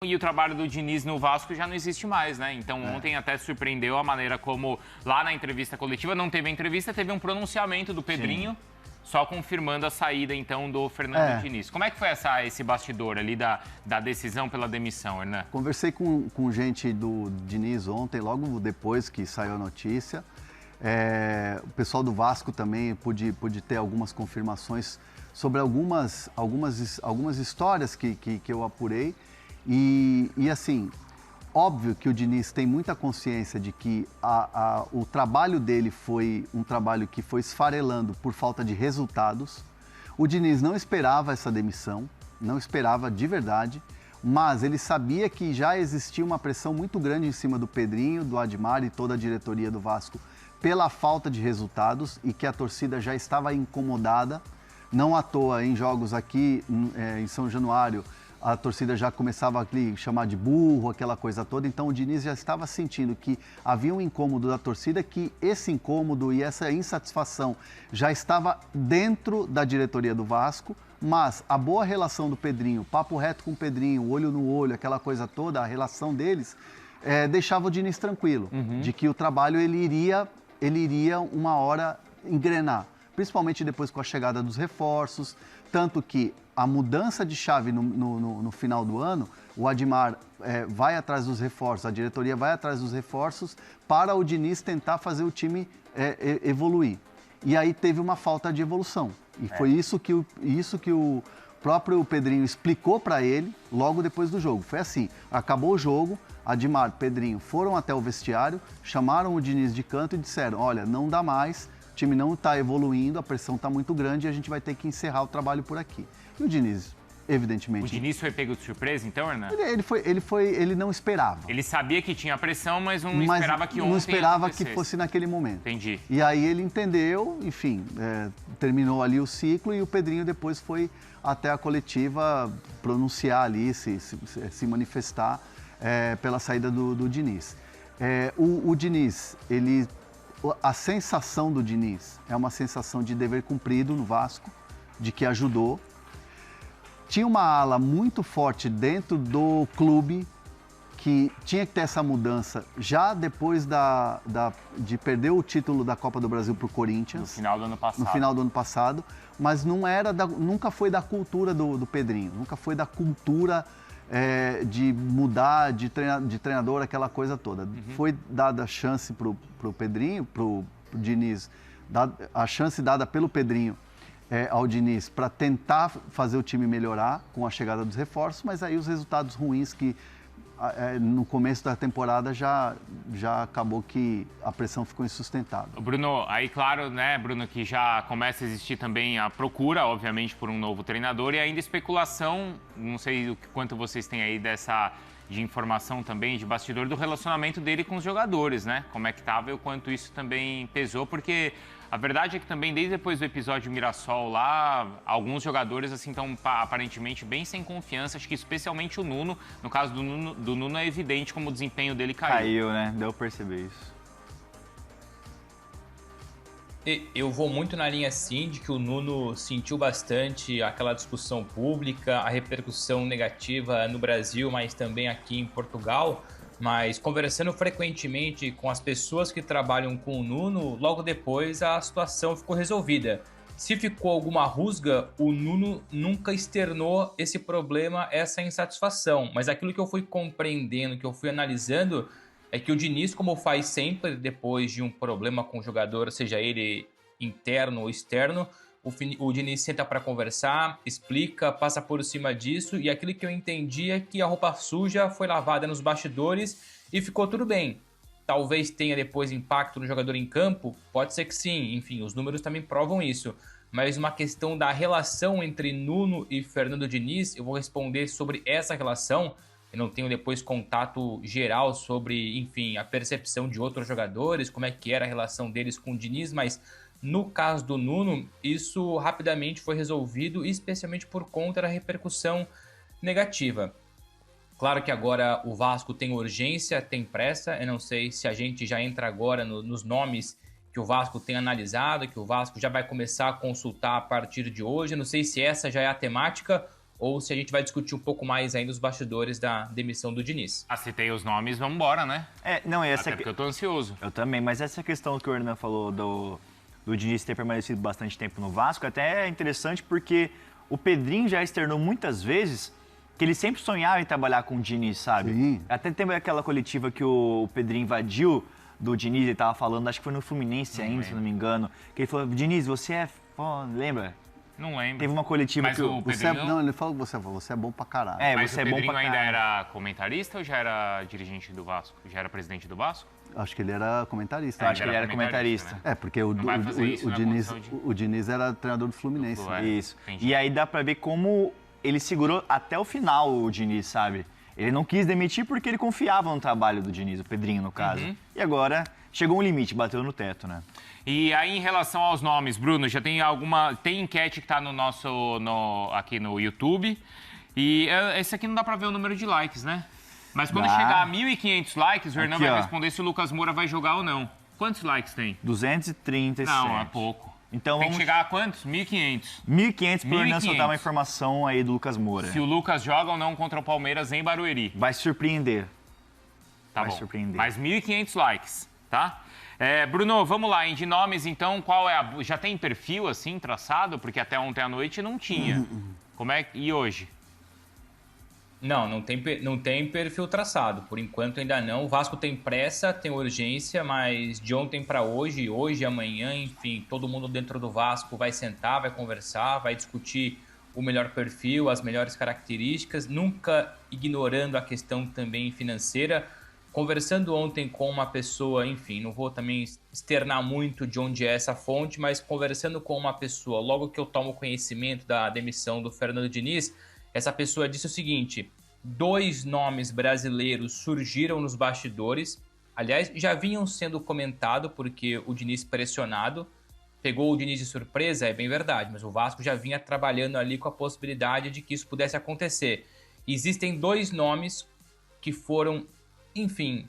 E o trabalho do Diniz no Vasco já não existe mais, né? Então ontem até surpreendeu a maneira como, lá na entrevista coletiva, não teve a entrevista, teve um pronunciamento do Pedrinho, só confirmando a saída, então, do Fernando Diniz. Como é que foi esse bastidor ali da decisão pela demissão, Hernan? Conversei com gente do Diniz ontem, logo depois que saiu a notícia. O pessoal do Vasco também pude ter algumas confirmações sobre algumas histórias que eu apurei. E assim, óbvio que o Diniz tem muita consciência de que o trabalho dele foi um trabalho que foi esfarelando por falta de resultados. O Diniz não esperava essa demissão, não esperava de verdade, mas ele sabia que já existia uma pressão muito grande em cima do Pedrinho, do Admar e toda a diretoria do Vasco pela falta de resultados e que a torcida já estava incomodada. Não à toa, em jogos aqui em São Januário, a torcida já começava a chamar de burro, aquela coisa toda. Então o Diniz já estava sentindo que havia um incômodo da torcida, que esse incômodo e essa insatisfação já estava dentro da diretoria do Vasco, mas a boa relação do Pedrinho, papo reto com o Pedrinho, olho no olho, aquela coisa toda, a relação deles, deixava o Diniz tranquilo, de que o trabalho ele iria uma hora engrenar, principalmente depois com a chegada dos reforços, tanto que a mudança de chave no final do ano, o Admar vai atrás dos reforços, a diretoria vai atrás dos reforços para o Diniz tentar fazer o time evoluir. E aí teve uma falta de evolução. E foi isso que o próprio Pedrinho explicou para ele logo depois do jogo. Foi assim, acabou o jogo, Admar, Pedrinho foram até o vestiário, chamaram o Diniz de canto e disseram, olha, não dá mais, o time não está evoluindo, a pressão está muito grande e a gente vai ter que encerrar o trabalho por aqui. E o Diniz, evidentemente... O Diniz foi pego de surpresa, então, Hernan? Ele não esperava. Ele sabia que tinha pressão, mas não esperava que ontem não esperava que fosse naquele momento. Entendi. E aí ele entendeu, enfim, terminou ali o ciclo e o Pedrinho depois foi até a coletiva pronunciar ali, se manifestar pela saída do Diniz. O Diniz, a sensação do Diniz é uma sensação de dever cumprido no Vasco, de que ajudou. Tinha uma ala muito forte dentro do clube que tinha que ter essa mudança já depois de perder o título da Copa do Brasil para o Corinthians. No final do ano passado. No final do ano passado, mas nunca foi da cultura do Pedrinho, nunca foi da cultura de mudar de treinador, aquela coisa toda. Foi dada a chance para o Pedrinho, para o Diniz, a chance dada pelo Pedrinho ao Diniz para tentar fazer o time melhorar com a chegada dos reforços, mas aí os resultados ruins que no começo da temporada já acabou que a pressão ficou insustentável. Bruno, aí claro, né, Bruno, que já começa a existir também a procura, obviamente, por um novo treinador e ainda especulação, não sei o quanto vocês têm aí de informação também, de bastidor, do relacionamento dele com os jogadores, né? Como é que estava e o quanto isso também pesou, porque a verdade é que também, desde depois do episódio Mirassol lá, alguns jogadores, assim, estão aparentemente bem sem confiança, acho que especialmente o Nuno. No caso do Nuno é evidente como o desempenho dele caiu. Caiu, né? Deu pra perceber isso. Eu vou muito na linha, sim, de que o Nuno sentiu bastante aquela discussão pública, a repercussão negativa no Brasil, mas também aqui em Portugal. Mas conversando frequentemente com as pessoas que trabalham com o Nuno, logo depois a situação ficou resolvida. Se ficou alguma rusga, o Nuno nunca externou esse problema, essa insatisfação. Mas aquilo que eu fui compreendendo, que eu fui analisando, é que o Diniz, como faz sempre depois de um problema com o jogador, seja ele interno ou externo, o Diniz senta para conversar, explica, passa por cima disso, e aquilo que eu entendi é que a roupa suja foi lavada nos bastidores e ficou tudo bem. Talvez tenha depois impacto no jogador em campo, pode ser que sim, enfim, os números também provam isso. Mas uma questão da relação entre Nuno e Fernando Diniz, eu vou responder sobre essa relação. Eu não tenho depois contato geral sobre, enfim, a percepção de outros jogadores, como é que era a relação deles com o Diniz, mas no caso do Nuno, isso rapidamente foi resolvido, especialmente por conta da repercussão negativa. Claro que agora o Vasco tem urgência, tem pressa, eu não sei se a gente já entra agora nos nomes que o Vasco tem analisado, que o Vasco já vai começar a consultar a partir de hoje, eu não sei se essa já é a temática ou se a gente vai discutir um pouco mais ainda os bastidores da demissão do Diniz. Citei os nomes, vamos embora, né? Não, essa Até porque eu tô ansioso. Eu também, mas essa questão que o Hernan falou do Diniz ter permanecido bastante tempo no Vasco até é interessante porque o Pedrinho já externou muitas vezes que ele sempre sonhava em trabalhar com o Diniz, sabe? Sim. Até teve aquela coletiva que o Pedrinho invadiu do Diniz, ele tava falando, acho que foi no Fluminense ainda, se não me engano, que ele falou, Diniz, você é foda, lembra? Não lembro. Teve uma coletiva Mas que o Pedrinho... Não, ele falou que você é bom pra caralho. Mas você o é bom Pedrinho pra ainda caralho. era comentarista ou já era dirigente do Vasco? Já era presidente do Vasco? Acho que ele era comentarista. Eu acho que ele era comentarista. né? Porque o Não vai fazer isso na Diniz, condição de- o Diniz era treinador do Fluminense. Do né? Flu, Isso. Entendi. E aí dá pra ver como ele segurou até o final o Diniz, sabe? Ele não quis demitir porque ele confiava no trabalho do Diniz, o Pedrinho, no caso. E agora chegou um limite, bateu no teto, né? E aí, em relação aos nomes, Bruno, já tem alguma... Tem enquete que tá no nosso... aqui no YouTube. E esse aqui não dá pra ver o número de likes, né? Mas quando Dá. chegar a 1.500 likes, o Hernan Aqui, vai ó. responder se o Lucas Moura vai jogar ou não. Quantos likes tem? 237. Não, é pouco. Então Tem vamos... que chegar a quantos? 1.500. 1.500 pro Hernan 1.500. soltar uma informação aí do Lucas Moura. Se o Lucas joga ou não contra o Palmeiras em Barueri. Vai surpreender. Tá Vai bom. surpreender. Mais 1.500 likes, tá? Bruno, vamos lá. De nomes, então, qual é a... Já tem perfil, assim, traçado? Porque até ontem à noite não tinha. Como é... E hoje? Não tem perfil traçado. Por enquanto ainda não. O Vasco tem pressa, tem urgência, mas de ontem para hoje e amanhã, enfim, todo mundo dentro do Vasco vai sentar, vai conversar, vai discutir o melhor perfil, as melhores características, nunca ignorando a questão também financeira. Conversando ontem com uma pessoa, enfim, não vou também externar muito de onde é essa fonte, mas conversando com uma pessoa, logo que eu tomo conhecimento da demissão do Fernando Diniz, essa pessoa disse o seguinte: 2 nomes brasileiros surgiram nos bastidores. Aliás, já vinham sendo comentados porque o Diniz pressionado pegou o Diniz de surpresa, é bem verdade, mas o Vasco já vinha trabalhando ali com a possibilidade de que isso pudesse acontecer. Existem 2 nomes que foram, enfim,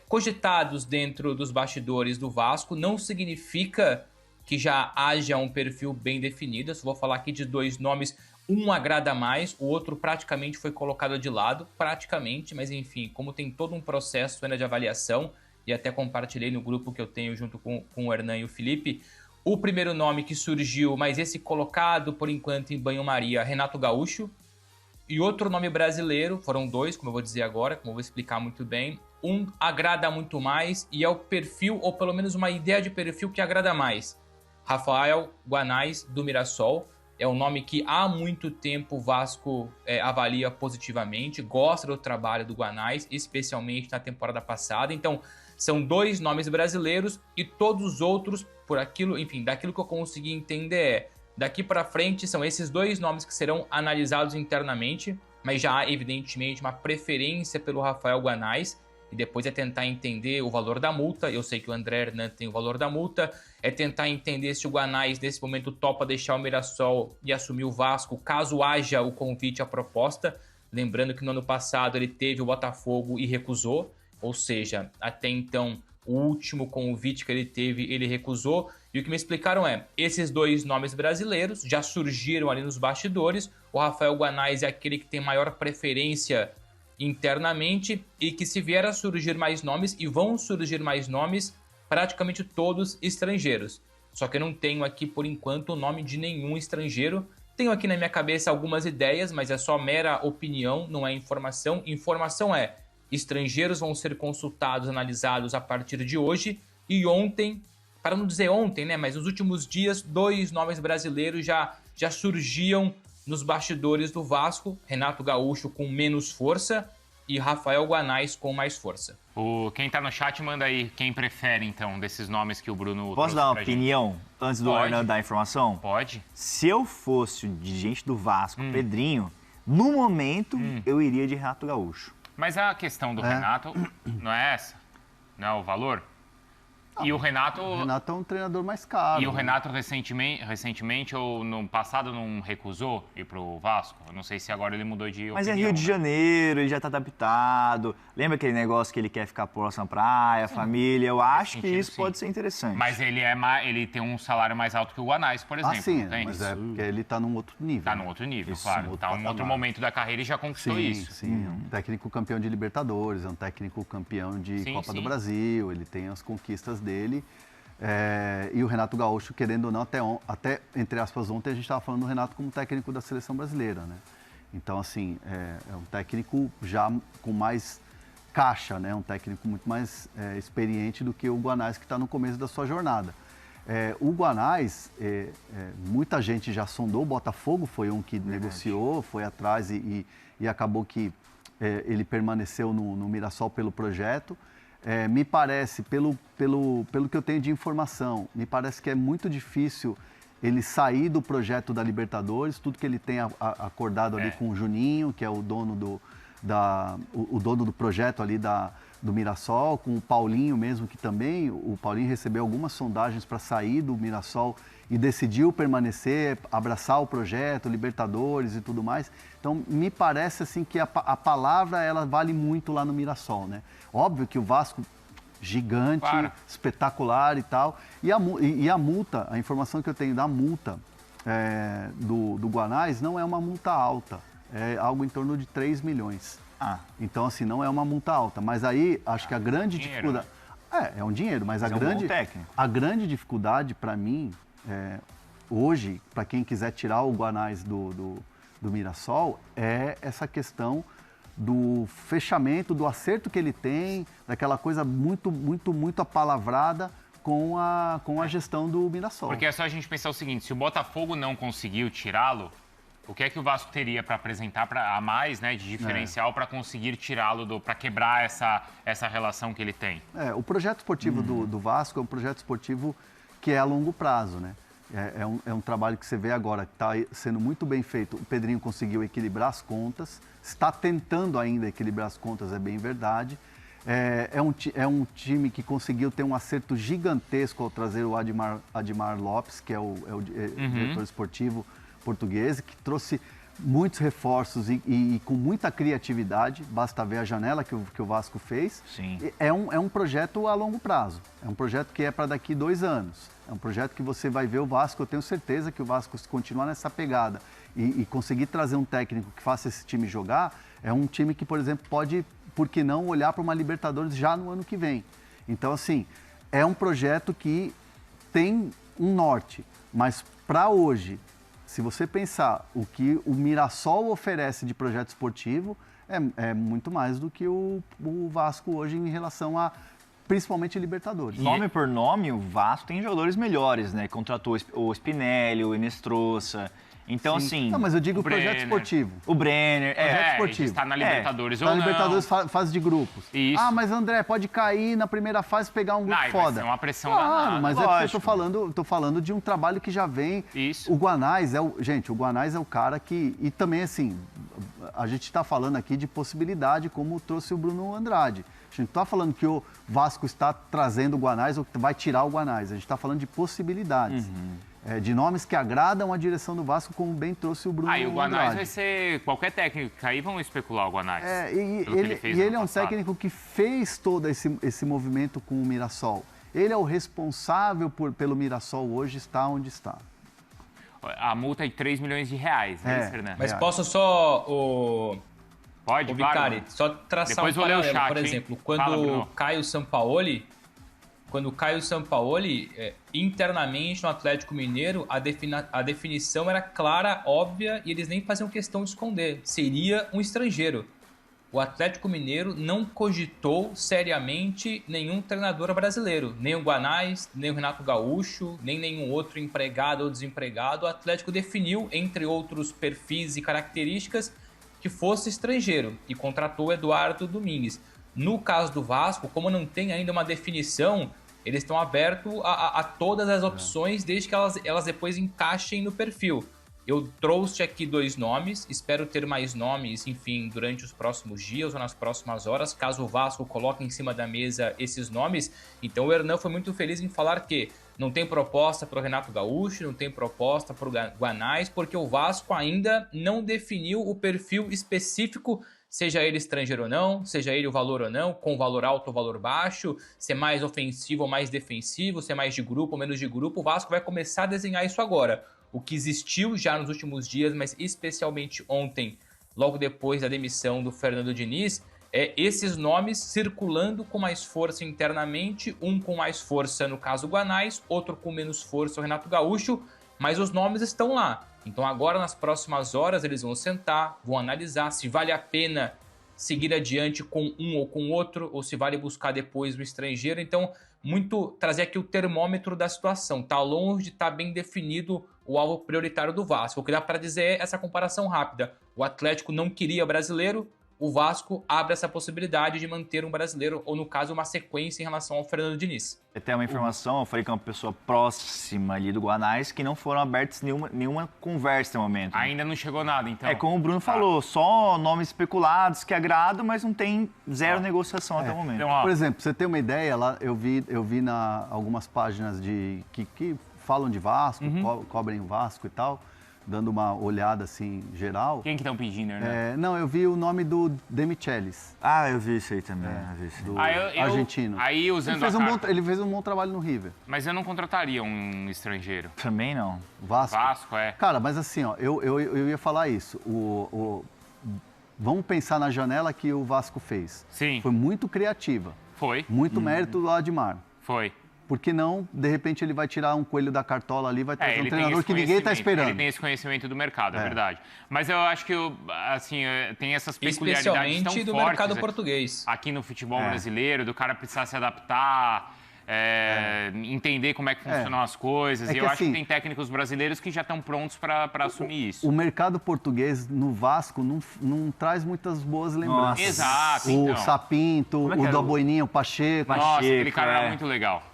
cogitados dentro dos bastidores do Vasco. Não significa que já haja um perfil bem definido. Eu só vou falar aqui de 2 nomes. Um agrada mais, o outro praticamente foi colocado de lado, praticamente, mas enfim, como tem todo um processo ainda de avaliação, e até compartilhei no grupo que eu tenho junto com o Hernan e o Felipe, o primeiro nome que surgiu, mas esse colocado por enquanto em banho-maria, Renato Gaúcho, e outro nome brasileiro, foram 2, como eu vou dizer agora, como eu vou explicar muito bem. Um agrada muito mais e é o perfil, ou pelo menos uma ideia de perfil que agrada mais. Rafael Guanais, do Mirassol. É um nome que há muito tempo o Vasco avalia positivamente, gosta do trabalho do Guanais, especialmente na temporada passada. Então, são 2 nomes brasileiros e todos os outros, por aquilo, enfim, daquilo que eu consegui entender daqui para frente, são esses 2 nomes que serão analisados internamente, mas já há, evidentemente, uma preferência pelo Rafael Guanais. E depois é tentar entender o valor da multa. Eu sei que o André Hernan tem o valor da multa. É tentar entender se o Guanais, nesse momento, topa deixar o Mirassol e assumir o Vasco, caso haja o convite à proposta. Lembrando que no ano passado ele teve o Botafogo e recusou. Ou seja, até então, o último convite que ele teve, ele recusou. E o que me explicaram esses 2 nomes brasileiros já surgiram ali nos bastidores. O Rafael Guanais é aquele que tem maior preferência internamente, e que se vier a surgir mais nomes, e vão surgir mais nomes, praticamente todos estrangeiros. Só que eu não tenho aqui por enquanto o nome de nenhum estrangeiro. Tenho aqui na minha cabeça algumas ideias, mas é só mera opinião, não é informação. Informação estrangeiros vão ser consultados, analisados a partir de hoje. E ontem, para não dizer ontem, né, mas nos últimos dias, 2 nomes brasileiros já surgiam nos bastidores do Vasco. Renato Gaúcho com menos força e Rafael Guanais com mais força. Quem tá no chat manda aí quem prefere, então, desses nomes que o Bruno Posso trouxe dar uma pra gente. opinião antes do Pode. Hernan dar a informação? Pode. Se eu fosse o dirigente do Vasco, Pedrinho, no momento eu iria de Renato Gaúcho. Mas a questão do Renato não é essa? Não é o valor? E o Renato... O Renato é um treinador mais caro. E o Renato recentemente ou no passado não recusou ir pro Vasco? Eu não sei se agora ele mudou de opinião. Mas é Rio de Janeiro, ele já tá adaptado. Lembra aquele negócio que ele quer ficar próximo à praia, família? Eu acho que isso pode ser interessante. Mas ele tem um salário mais alto que o Guanais, por exemplo. Sim, não tem? mas é porque ele tá num outro nível. Tá num outro nível, claro. Tá num outro momento da carreira e já conquistou isso. Sim, é um técnico campeão de Libertadores, é um técnico campeão de Copa do Brasil, ele tem as conquistas dele. E o Renato Gaúcho, querendo ou não, até entre aspas, ontem a gente estava falando do Renato como técnico da seleção brasileira, né? Então, assim, é um técnico já com mais caixa, né? Um técnico muito mais experiente do que o Guanais, que está no começo da sua jornada. O Guanais, muita gente já sondou, o Botafogo foi um que negociou, foi atrás e acabou que ele permaneceu no Mirassol pelo projeto. Me parece, pelo que eu tenho de informação, me parece que é muito difícil ele sair do projeto da Libertadores, tudo que ele tem acordado ali com o Juninho, que é o dono do projeto ali do Mirassol, com o Paulinho mesmo, que também, o Paulinho recebeu algumas sondagens para sair do Mirassol e decidiu permanecer, abraçar o projeto, Libertadores e tudo mais. Então, me parece assim que a palavra, ela vale muito lá no Mirassol, né? Óbvio que o Vasco, gigante, espetacular e tal. E a multa, a informação que eu tenho da multa do Guanais não é uma multa alta, é algo em torno de 3 milhões. Então, assim, não é uma multa alta. Mas aí, acho que a grande dificuldade... É um dinheiro, mas a grande dificuldade para mim, hoje, para quem quiser tirar o Guanais do Mirassol, é essa questão do fechamento, do acerto que ele tem, daquela coisa muito, muito, muito apalavrada com a gestão do Mirassol. Porque é só a gente pensar o seguinte, se o Botafogo não conseguiu tirá-lo, o que é que o Vasco teria para apresentar a mais, né, de diferencial para conseguir tirá-lo, para quebrar essa relação que ele tem? O projeto esportivo do Vasco é um projeto esportivo que é a longo prazo, né? É um trabalho que você vê agora, que está sendo muito bem feito. O Pedrinho conseguiu equilibrar as contas, está tentando ainda equilibrar as contas, é bem verdade. É um time que conseguiu ter um acerto gigantesco ao trazer o Admar Lopes, que é o diretor esportivo português, que trouxe muitos reforços e com muita criatividade. Basta ver a janela que o Vasco fez. Sim. É um projeto a longo prazo, é um projeto que é para daqui 2 anos. É um projeto que você vai ver o Vasco, eu tenho certeza que o Vasco, se continuar nessa pegada e conseguir trazer um técnico que faça esse time jogar, é um time que, por exemplo, pode, por que não, olhar para uma Libertadores já no ano que vem. Então, assim, é um projeto que tem um norte, mas para hoje, se você pensar o que o Mirassol oferece de projeto esportivo, é muito mais do que o Vasco hoje em relação a, principalmente, Libertadores. Nome por nome, o Vasco tem jogadores melhores, né? Contratou o Spinelli, o Inestrosa. Então, assim... Não, mas eu digo o projeto esportivo. O Brenner. Projeto esportivo. Está na Libertadores ou não. não. Na Libertadores, fase de grupos. Isso. Mas André, pode cair na primeira fase e pegar um grupo foda. É uma pressão danada. Mas lógico. É porque eu tô falando de um trabalho que já vem... Isso. O Guanais o Guanais é o cara que... E também, assim, a gente está falando aqui de possibilidade, como trouxe o Bruno Andrade. A gente não está falando que o Vasco está trazendo o Guanais ou que vai tirar o Guanais. A gente está falando de possibilidades. De nomes que agradam a direção do Vasco, como bem trouxe o Bruno Andrade. E o Guanais vai ser... Qualquer técnico que cair, vão especular o Guanais. Ele é um técnico que fez todo esse movimento com o Mirassol. Ele é o responsável pelo Mirassol hoje estar onde está. A multa é de 3 milhões de reais, né, Fernando? Mas posso só... Pode, Vicari, só traçar depois um vou ler o paralelo, chat, por hein? exemplo, Fala, quando o Caio Sampaoli, internamente no Atlético Mineiro, a definição era clara, óbvia, e eles nem faziam questão de esconder. Seria um estrangeiro. O Atlético Mineiro não cogitou seriamente nenhum treinador brasileiro. Nem o Guanais, nem o Renato Gaúcho, nem nenhum outro empregado ou desempregado. O Atlético definiu, entre outros perfis e características, que fosse estrangeiro e contratou Eduardo Domingues. No caso do Vasco, como não tem ainda uma definição, eles estão abertos a todas as opções, desde que elas depois encaixem no perfil. Eu trouxe aqui 2 nomes, espero ter mais nomes, enfim, durante os próximos dias ou nas próximas horas, caso o Vasco coloque em cima da mesa esses nomes. Então o Hernan foi muito feliz em falar que não tem proposta para o Renato Gaúcho, não tem proposta para o Guanais, porque o Vasco ainda não definiu o perfil específico, seja ele estrangeiro ou não, seja ele o valor ou não, com valor alto ou valor baixo, se é mais ofensivo ou mais defensivo, se é mais de grupo ou menos de grupo. O Vasco vai começar a desenhar isso agora. O que existiu já nos últimos dias, mas especialmente ontem, logo depois da demissão do Fernando Diniz, é esses nomes circulando com mais força internamente, um com mais força no caso Guanais, outro com menos força o Renato Gaúcho, mas os nomes estão lá. Então agora nas próximas horas eles vão sentar, vão analisar se vale a pena seguir adiante com um ou com outro, ou se vale buscar depois o estrangeiro. Então, muito trazer aqui o termômetro da situação. Tá longe de estar bem definido o alvo prioritário do Vasco. O que dá para dizer é essa comparação rápida. O Atlético não queria brasileiro, o Vasco abre essa possibilidade de manter um brasileiro, ou no caso, uma sequência em relação ao Fernando Diniz. Até uma informação, eu falei que é uma pessoa próxima ali do Guanais, que não foram abertas nenhuma conversa no momento. Ainda não chegou nada, então. É como o Bruno falou, só nomes especulados que agradam, mas não tem zero negociação até o momento. Então, Por exemplo, pra você ter uma ideia, lá eu vi algumas páginas que falam de Vasco, cobrem o Vasco e tal, dando uma olhada assim geral. quem que estão pedindo, né? Não, eu vi o nome do Demichelis, Ah, eu vi isso aí também. do eu- argentino. Aí usando Ele fez um bom trabalho no River. Mas eu não contrataria um estrangeiro. Também não. Vasco. Vasco, é. Cara, mas assim, ó, eu ia falar isso. Vamos pensar na janela que o Vasco fez. Sim. Foi muito criativa. Foi. Muito mérito do Admar. Foi. Por que não, de repente, ele vai tirar um coelho da cartola ali, vai trazer um Ele tem treinador esse que ninguém está conhecimento, esperando. Ele tem esse conhecimento do mercado, é verdade. Mas eu acho que, assim, tem essas peculiaridades tão Especialmente do fortes mercado aqui- português. aqui no futebol brasileiro, do cara precisar se adaptar, entender como é que funcionam as coisas. É E que eu acho assim- que tem técnicos brasileiros que já estão prontos para assumir isso. O mercado português no Vasco não traz muitas boas lembranças. Exato, O então. Sapinto, Como é que o era do o- Aboininha, o Pacheco. Nossa, aquele cara é. era muito legal.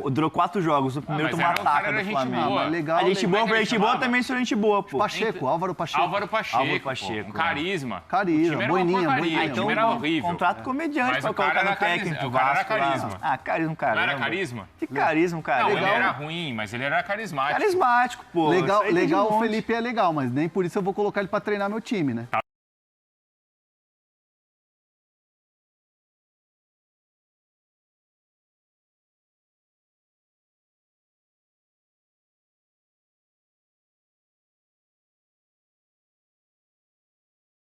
Durou 4 jogos, o primeiro mas tomou o cara ataque era do gente Flamengo. boa. Mas legal, A gente legal. boa, Como é que pra ele gente boa chamava? também sou gente boa, pô. Pacheco, Álvaro Pacheco. Álvaro Pacheco. Álvaro pô, Pacheco, um é. carisma. Carisma, O time era uma Boininha, porcaria, Boininha. o time era horrível. Contrato comediante Mas pra o cara colocar no era carisma, técnico do o cara era Vasco lá. carisma. Ah, carisma, cara. Não era carisma? Que carisma, cara. Não, Legal. ele era ruim, mas ele era carismático. Carismático, pô. Legal, Isso aí tem de legal, o monte. Felipe é legal, mas nem por isso eu vou colocar ele para treinar meu time, né?